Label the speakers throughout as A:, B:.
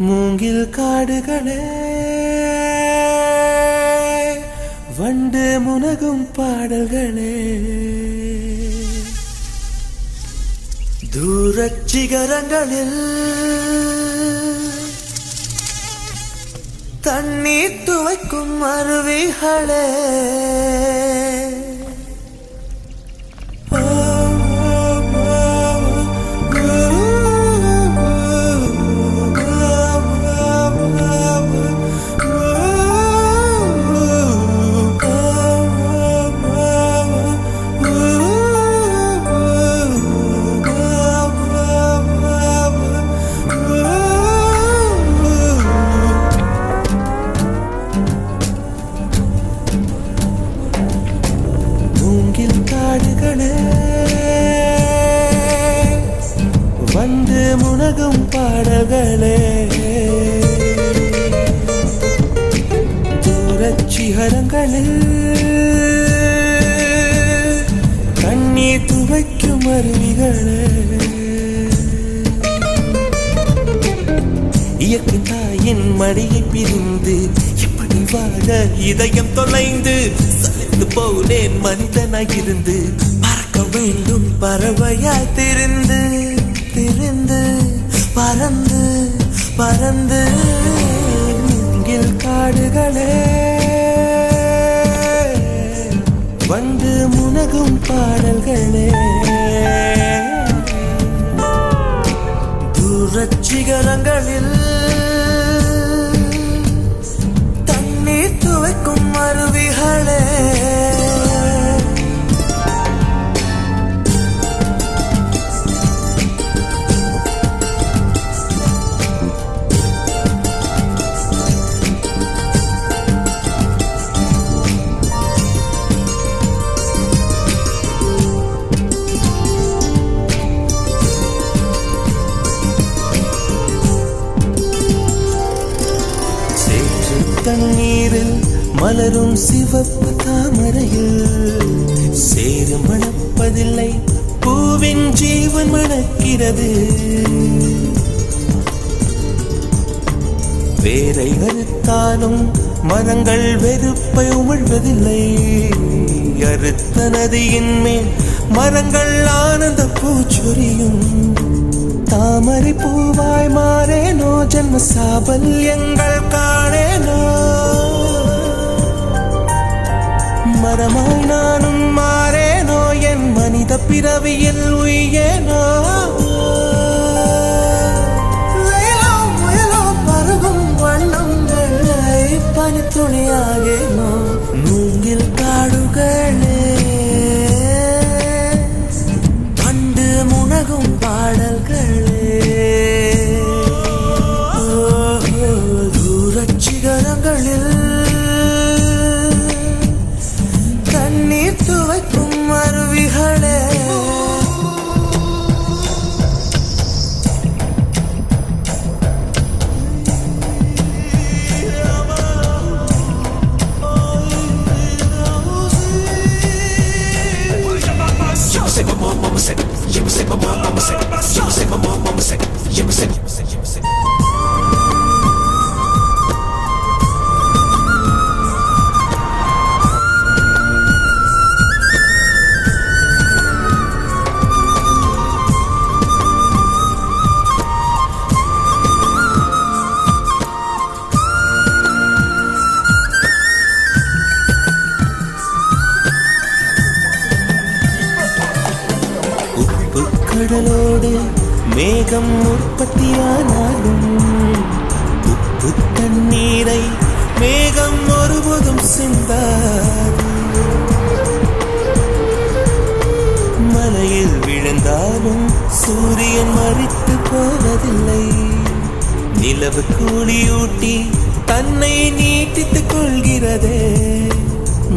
A: மூங்கில் காடுகளே வண்டு முனகும் பாடல்களே தூரச் சிகரங்களில் தண்ணீர் துவைக்கும் அருவிகளே வந்து முனகும் பாடல்களே தூரச் சிகரங்களில் கண்ணீர் துவைக்கும் அருவிகளே இயற்கை தாயின் மடியை பிரிந்து எப்படி வாழ இதயம் தொலைந்து சலித்து போனேன் மனிதனாயிருந்து பறக்க வேண்டும் பறவையாய் திரிந்து திரிந்து பறந்து பறந்து மூங்கில் காடுகளே வந்து முனகும் பாடல்களே தூரச் சிகரங்களில் தண்ணீர் துவைக்கும் அருவிகளே தண்ணீரில் மலரும் சிவப்பு தாமரையில் சேரு மணப்பதில்லை பூவின் ஜீவன் மணக்கிறது வேரை அறுத்தாலும் மரங்கள் வெறுப்பை உமிழ்வதில்லை அறுத்த நதியின் மேல் மரங்கள் ஆனந்த பூச்சொரியும் தாமரை பூவாய் மாறேனோ ஜன்ம சாபல்யங்கள் காணேனோ மரமாய் நானும் மாறேனோ என் மனித பிறவியில் உயேனோ பருகும் வண்ணம் வெள்ளை பனித்துணியாகேனோ மூங்கில் காடுகளே வண்டு முனகும் பாடல்களே தூரச் சிகரங்களில் தண்ணீர் துவைக்கும் அருவிகளே கடலோடு மேகம் உற்பத்தியானாலும் உப்பு தண்ணீரை மேகம் ஒருபோதும் சிந்தாது மலையில் விழுந்தாலும் சூரியன் மறித்து போவதில்லை நிலவு கூலியூட்டி தன்னை நீட்டித்துக் கொள்கிறதே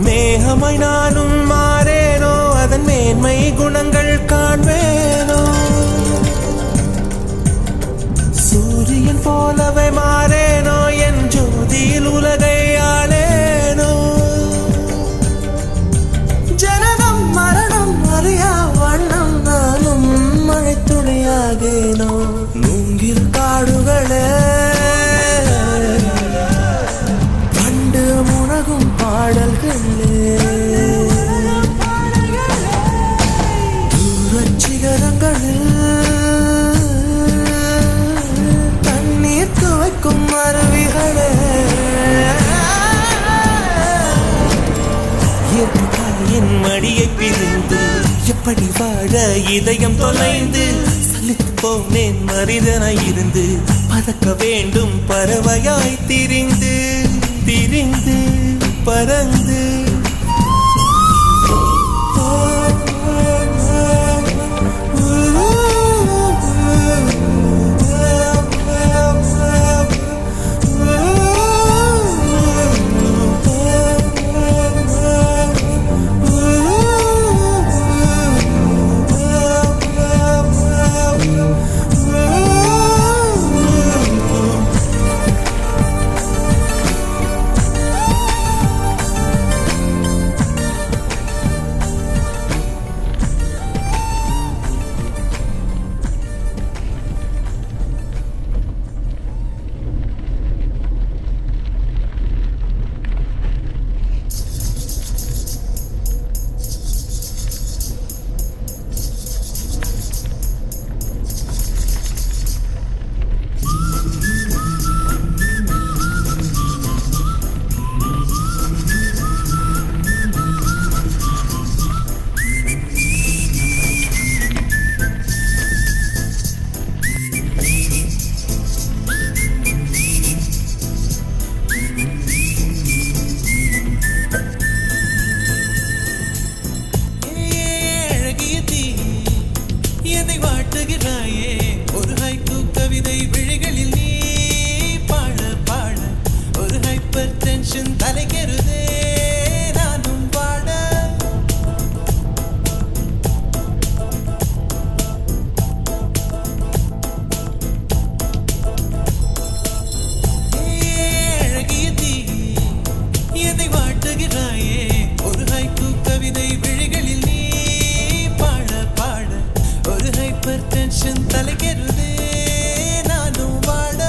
A: மேகமாய் நானும் மாறேனோ அதன் மேன்மை குணங்கள் காண்பேனோ சூரியன் போலவே மாறேனோ என் ஜோதியில் உலகை ஆளேனோ ஜனனம் மரணம் அறியா வண்ணம் நானும் மழை துணையாகேனோ மூங்கில் காடுகளே இப்படி வாழ இதயம் தொலைந்து சலித்து போனேன் மனிதனாய் இருந்து பறக்க வேண்டும் பறவையாய் திரிந்து திரிந்து பறந்து ஒரு ஹைக்கூ கவிதை விழிகளில் நீ பாட பாட ஒரு ஹைப்பர் டென்ஷன் தலைகெருதே நானும் பாட அழகிய தீ என்னை வாட்டுகிறாயே ஒரு ஹைக்கூ கவிதை விழிகளில் நீ பாட பாட ஒரு ஹைப்பர் டென்ஷன் தலைகெருதே நானும் வாட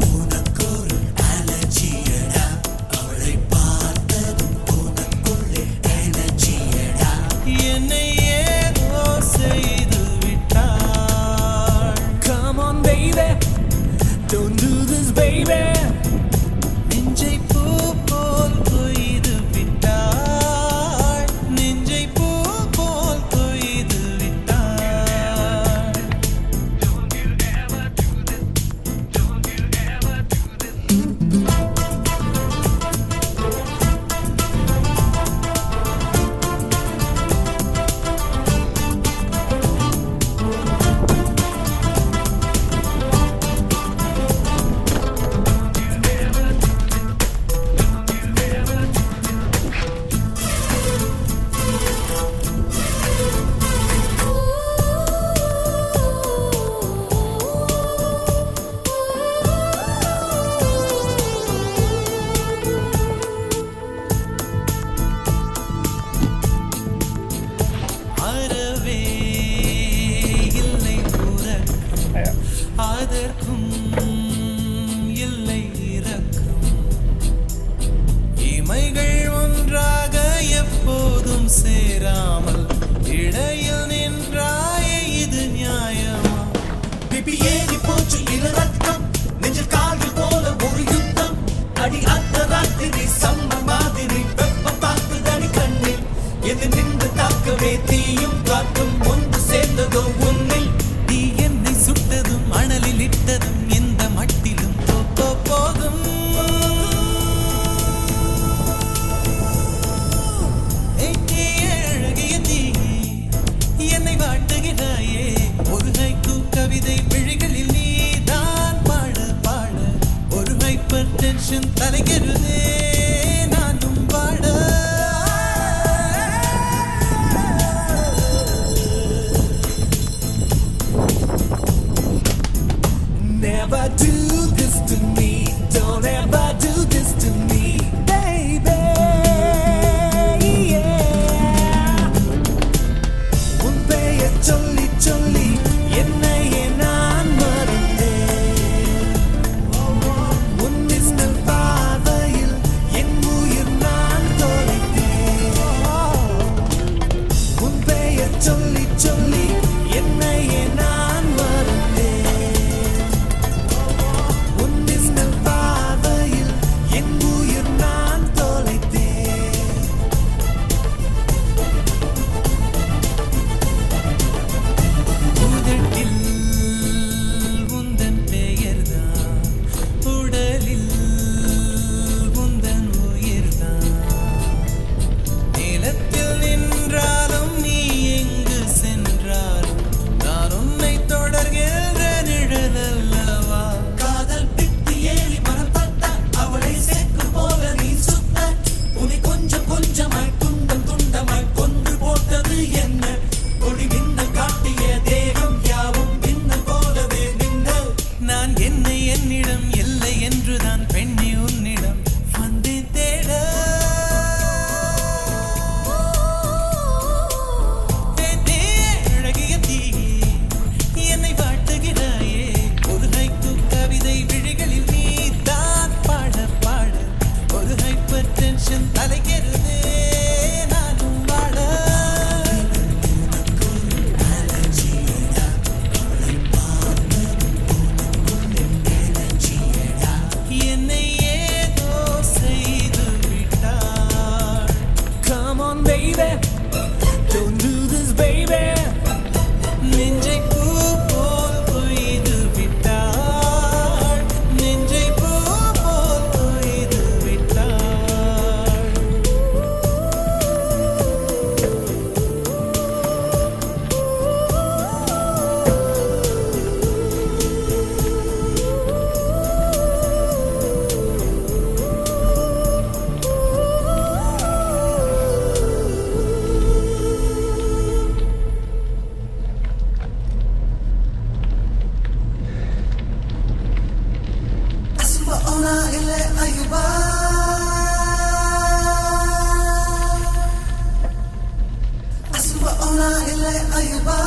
A: உனக்கொரு அலர்ஜியடா அவளை பார்த்ததும் உனக்குள்ளே எனர்ஜியடா என்னை ஏதோ செய்து விட்டாள். Come on baby, don't do this baby. நெஞ்சை பூ போல் கொய்து விட்டாள். நெஞ்சை பூ போல் கொய்து விட்டாள். அறவே இல்லை உறக்கம் அதற்கும் இல்லை இரக்கம் இமைகள் ஒன்றாக எப்போதும் சேராமல் இடையில் நின்றாயே இது நியாயமா
B: பிபி ஏறி போச்சு இரு ரத்தம் நெஞ்சில் கால்கள் போல ஒரு யுத்தம் அடி அந்த ராத்திரி சம்ம மாதிரி வெப்பம் தாக்குதடி கண்ணில் எது நின்று தாக்கவே தீயும் காற்றும் ஒன்று சேர்ந்ததோ உன்னில்
A: நீ என்னை சுட்டதும் அனலில் இட்டதும் இந்த மட்டிலும் போதும் அழகிய தீ என்னை வாட்டுகிறாயே ஒரு ஹைக்கூ கவிதை விழிகளில் நீ தான் பாட பாட ஒரு ஹைப்பர் டென்ஷன் தலைகெருதே நானும் பாட
B: Never do this to me, don't ever do this to me, baby. Yeah. உன் பெயர் சொல்லி சொல்லி என்னையே நான் மறந்தேன். உன் மின்னல் பார்வையில் என் உயிர் நான் தொலைத்தேன். உன் பெயர் சொல்லி சொல்லி என்னையே நான் மறந்தேன். உன் ஐயுபா அசுப ஓலா இல்லை ஐயுபா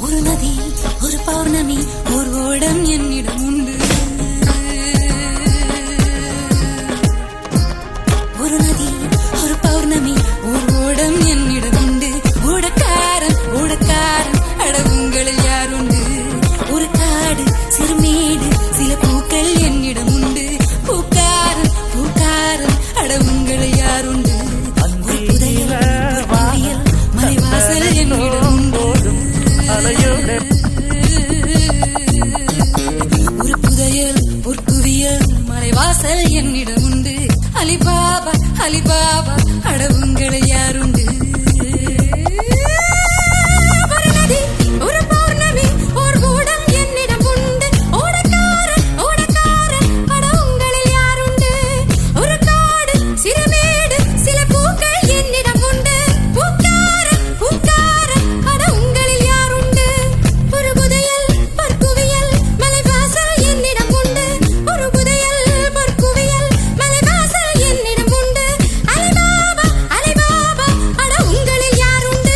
C: ஒரு நதி ஒரு பௌர்ணமி ஒரு ஓடம் என்னிடம் உண்டு ஒரு நதி ஒரு பௌர்ணமி ஒரு ஓடம் என்னிடம் உண்டு ஓடக்காரன் அட உங்களில் யாருண்டு ஒரு காடு சிறுமேடு சில பூக்கள் என்னிடம் உண்டு பூக்காரன் அட உங்களில் யாருண்டு ஒரு புதையல் ஒரு குவியல் மலைவாசல் என்னிடம் உண்டு ஒரு புதையல் ஒரு குவியல் மலைவாசல் என்னிடம் உண்டு அலிபாபா அட உங்களை யாருண்டு ஒரு நதி ஒரு பௌர்ணமி ஒரு கூடம் என்னிடம் உண்டு ஓடக்காரன் அட உங்களில் யாருண்டு ஒரு காடு சிறுமேடு சில பூக்கள் என்னிடம் உண்டு பூக்காரன் அட உங்களில் யாருண்டு ஒரு புதையல் ஒரு குவியல் மலைவாசல் என்னிடம் உண்டு ஒரு புதையல் ஒரு குவியல் மலைவாசல் என்னிடம் உண்டு அலிபாபா அட உங்களில் யாருண்டு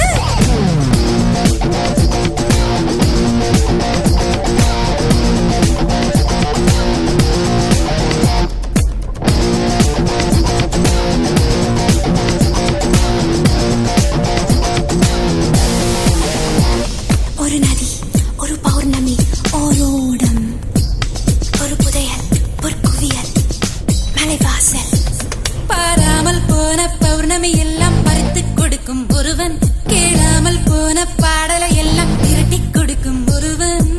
C: ஒரு நதி ஒரு பௌர்ணமி ஓரோடம் ஒரு புதையல் ஒரு குவியல் மலைவாசல் பாராமல் போன பௌர்ணமி எல்லாம் பறித்துக் கொடுக்கும் ஒருவன் கேளாமல் போன பாடலை எல்லாம் திரட்டிக் கொடுக்கும் ஒருவன்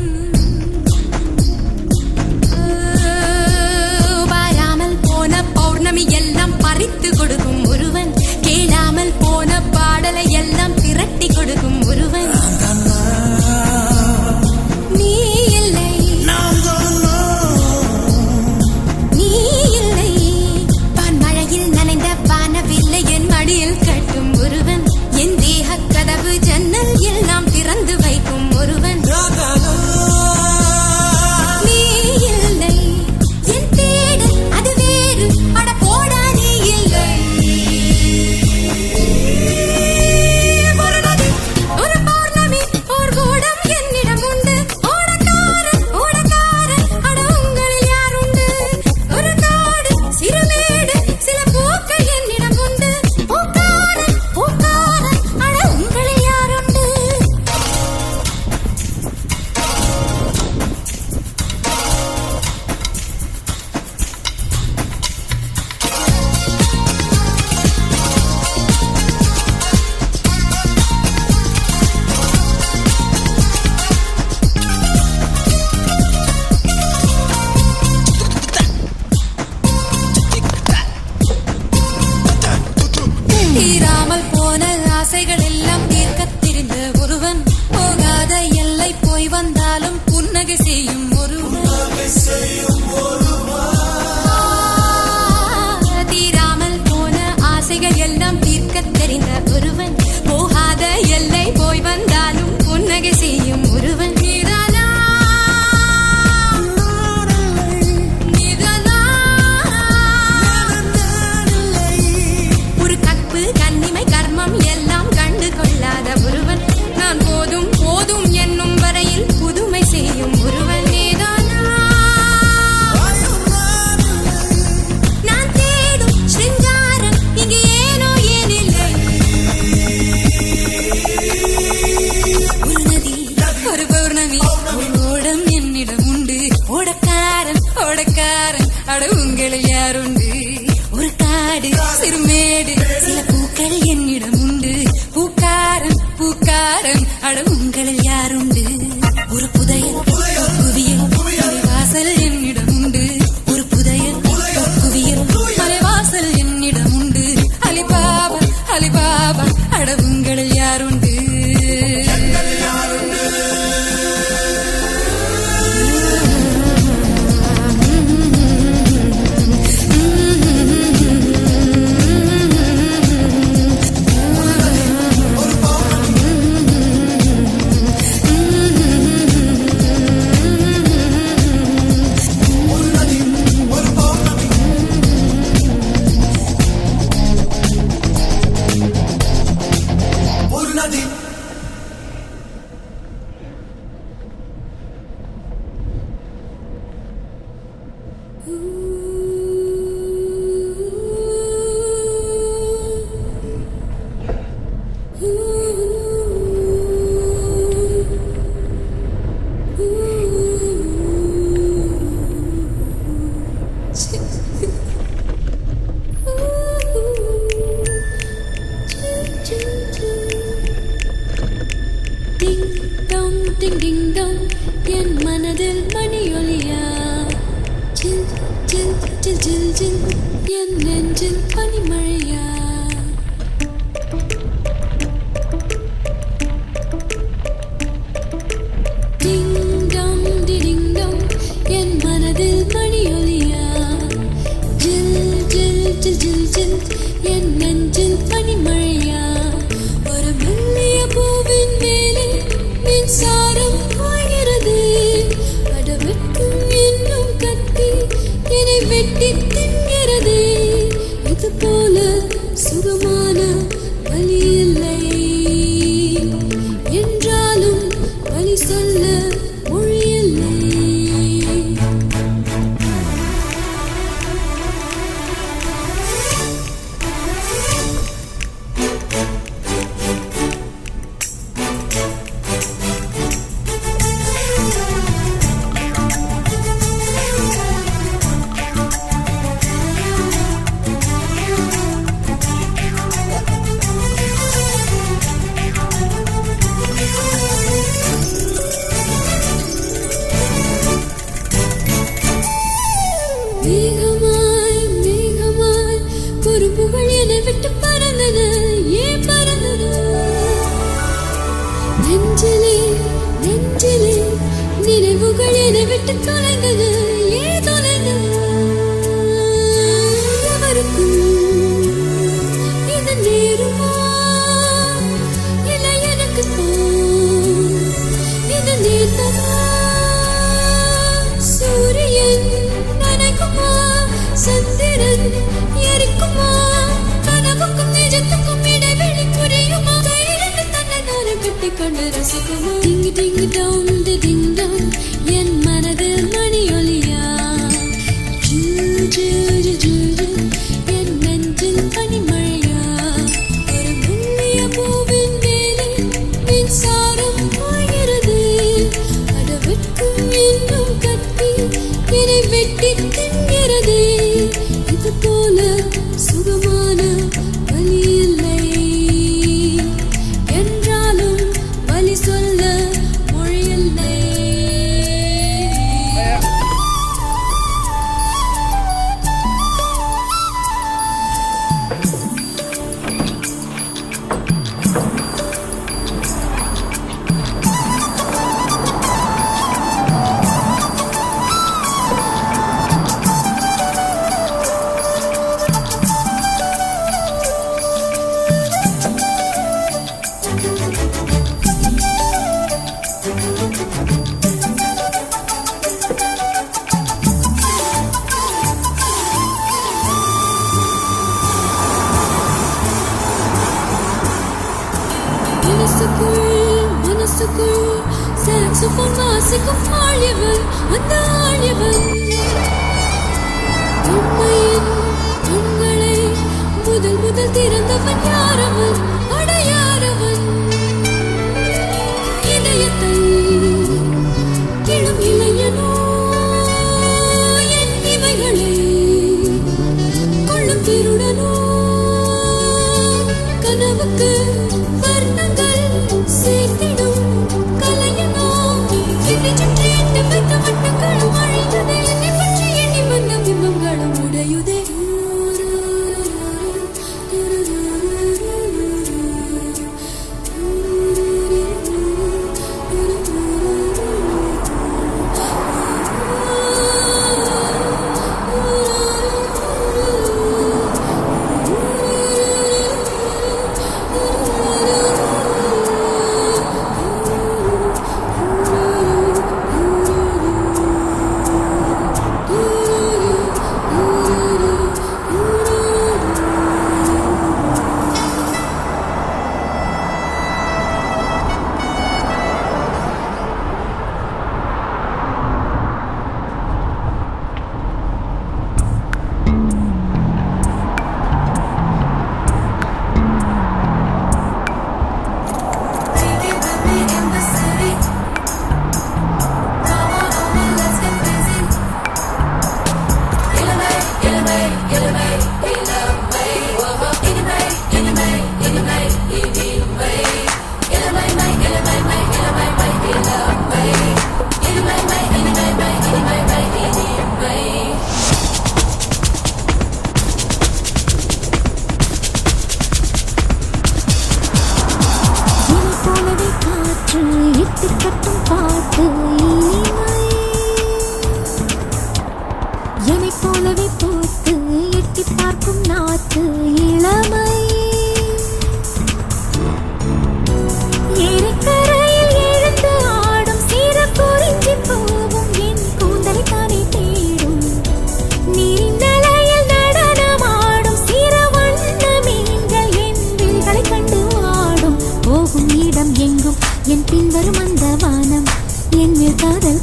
C: பாராமல் போன பௌர்ணமி எல்லாம் பறித்து கொடுக்கும் ஒருவன் கேளாமல் போன பாடலை எல்லாம் திரட்டி கொடுக்கும் ஒருவன் நீ இல்லை பான்மழையில் நனைந்த வானவில்லை என் மடியில் கட்டும் ஒருவன் என் தேக கதவு ஜன்னல் எல்லாம் திறந்து வைக்கும் ஒருவன் நீ இல்லை என் தேடல் அது வேறு அட போடா நீ இல்லை ஒரு நதி ஒரு பௌர்ணமி ஒரு கூடம் என்னிடம் உண்டு ஓடக்காரன் அட உங்களில் யாருண்டு ஒரு காடு சிறுமேடு சில பூக்கள் என்னிடம் உண்டு பூக்காரன் அட உங்களில் யாருண்டு தீராமல் போன ஆசைகள் எல்லாம் தீர்க்கத் தெரிந்த ஒருவன் போகாத எல்லை போய் வந்தாலும் புன்னகை செய்யும் ஒருவன் தீராமல் போன ஆசைகள் எல்லாம் தீர்க்கத் தெரிந்த ஒருவன் போகாத எல்லை போய் வந்தாலும் புன்னகை செய்யும் ஒருவன் ஒரு கற்பு கண்ணிமை கர்மம் எல்லாம் கண்டு கொள்ளாத ஒருவன் நான் போதும் என்னும் வரையில் புதுமை செய்யும் ஒருவன் மனதில் மணியொலியா ஜில் ஜில் ஜில் ஜில் ஜில் என் நெஞ்சில் பனிமழையா டிங் டாங் டிடிங் டாங் என் மனதில் மணியொலியா ஜில் ஜில் ஜில் ஜில் ஜில் என் நெஞ்சில் பனிமழையா ஒரு மெல்லிய பூவின் மேலே மின்சாரம் பாய்கிறது அடவெட்கும் என்னும் கத்தி என்னை வெட்டி தின்கிறது இது போல சுகமான வலி இல்லை என்றாலும் வலி சொல்ல மொழி இல்லை மேகமாய் மேகமாய் குறும்புகள் என்னை விட்டு பறந்தன ஏன் பறந்தன நெஞ்சிலே நெஞ்சிலே நினைவுகள் என்னை விட்டு தொலைந்தன ஏன் தொலைந்தன எவருக்கும் இது நேருமா இல்லை எனக்கு இது நேர்ந்ததா சூரியன் நனைக்குமா சந்திரன் எரிக்குமா கனவுக்கும் நிஜத்துக்கும் இடைவெளி புரியுமா கையிலிருந்து தன்னை நானும் கட்டிக்கொண்டு ரசிக்குமா டிங்கு டிங்கு டவுன் டிங் டவுன் என் மனதில் மணியொலியா ஜில் ஜில் ஜில் ஜில் என் நெஞ்சில் பனிமழையா ஒரு மெல்லிய பூவின் மேலே மின்சாரம் பாய்கிறது அடவெட்கும் என்னும் கத்தி என்னை வெட்டி தின்கிறது இது போல சுகமான வலி இல்லை என்றாலும் வலி சொல்ல மொழி இல்லை மனசுக்குள் சாக்ஸோஃபோன் வாசிக்கும் ஆழியவன் அந்த ஆழியவன் உண்மையின் கண்களை முதல் முதல் திறந்தவன் யாரவன் அடையாரவன் இதயத்தை கிளும் இளைஞனோ என் இவைகளை கொள்ளும் திருடனோ கனவுக்கு வர்ணங்கள் சேர்த்திடும் கலையனோ என்னை சுற்றி எட்டு வைத்த வட்டங்களும் அழியுதே என்னை பற்றி எண்ணி வந்த பிம்பங்களும் உடையுதே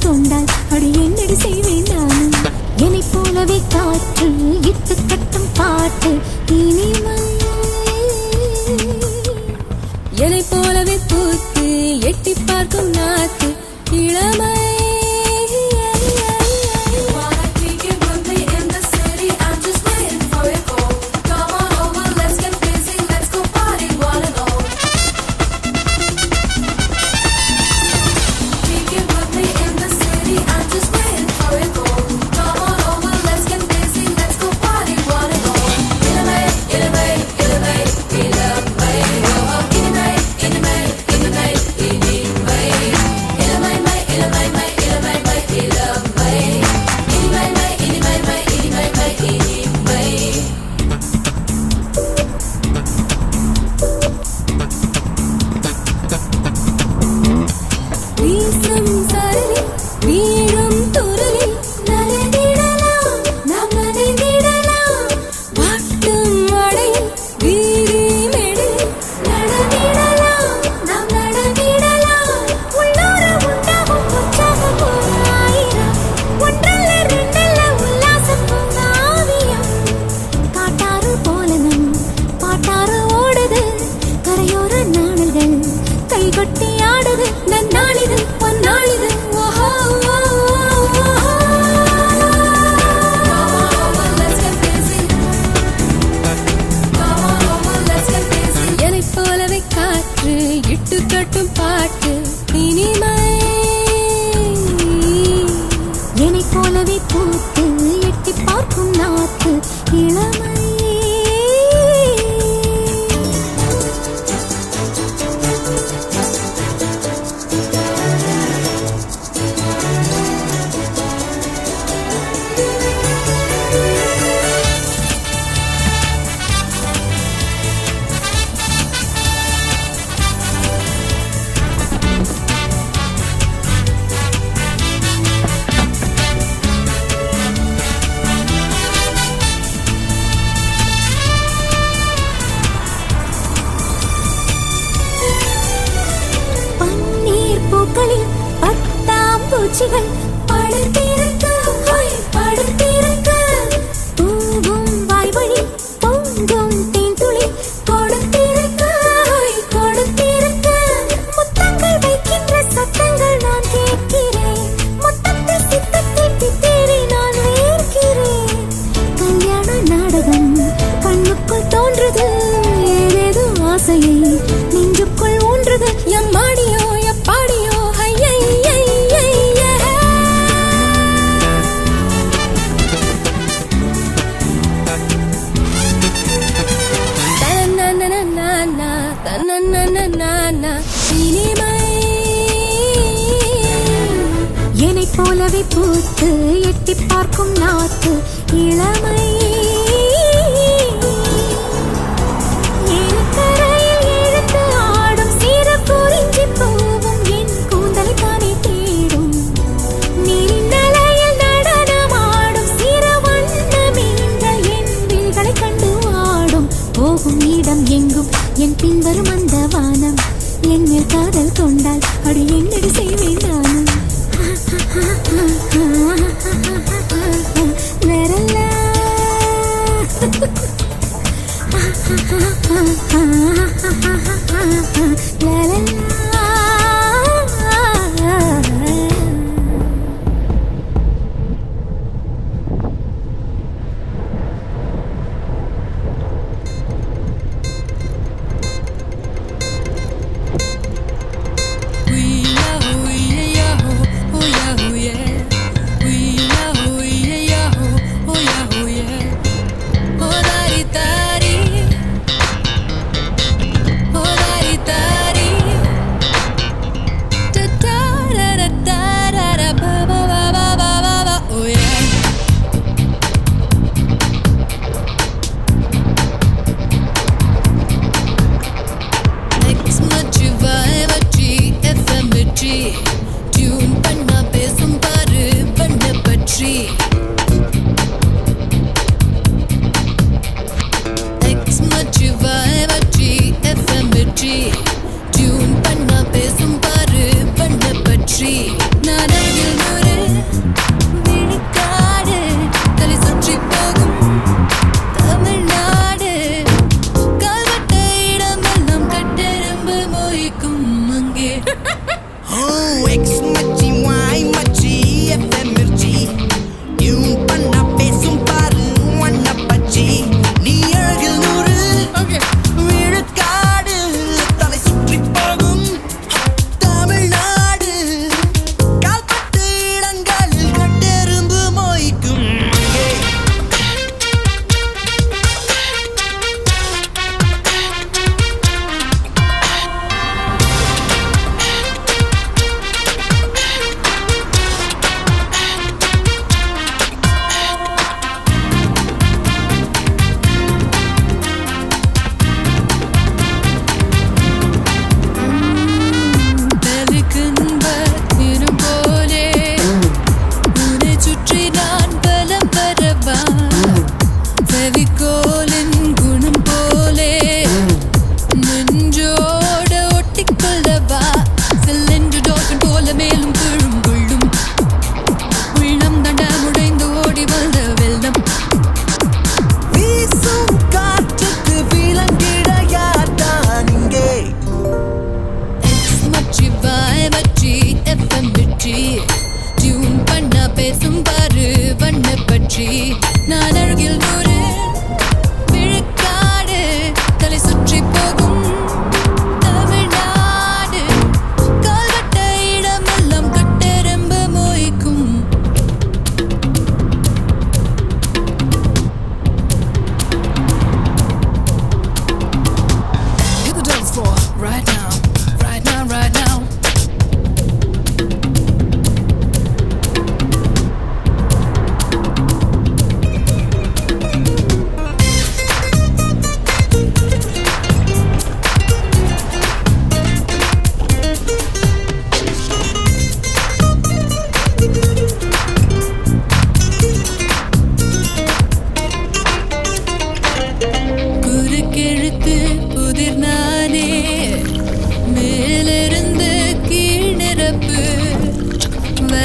C: காதல் கொண்டால் அடி என்னடி செய்வேன் நானும் என்னை போலவே காற்று இட்டு கட்டும் பாட்டு இனிமை என்னை போலவே பூத்து எட்டி பார்க்கும் நாத்து இளமை பூச்சிகள் படுத்திருக்க தூவும் வாய்வழி பொங்கும் தேன்துளி கொடுத்திருக்க முத்தங்கள் வைக்கின்ற சத்தங்கள் நான் கேட்கிறேன் முத்தத்தை சித்தத்தை தித்தேறி நான் வேர்க்கிறேன் கல்யாண நாடகம் கண்ணுக்குள் தோன்றுது ஏதேதோ ஆசையை நெஞ்சுக்குள் ஊன்றுது எம்மாடியோ எப்பாடியோ என்னை போலவே பூத்து எட்டி பார்க்கும் நாத்து இளமை ஏலக்கரையில் இழுத்து ஆடும் சிற குறிஞ்சி பூவும் என் கூந்தலை தானே தேடும் நீரின் நிலையில் நடனமாடும் சிற வண்ண மீன்கள் என் விழிகளை கண்டு ஆடும் போகும் இடம் எங்கும் என் பின்வரும் அந்த வானம் என் மேல் காதல் கொண்டால் அடி என்னடி செய்வேன் நானும்
D: Oh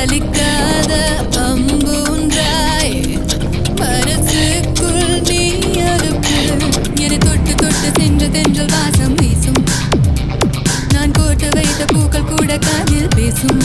D: பலிக்காத அம்பு ஒன்றாய் மனசுக்குள் நீ அறுப்பு என்னை தொட்டு தொட்டு சென்று தென்றல் வாசம் வீசும் நான் கோட்டு வைத்த பூக்கள் கூட காதில் பேசும்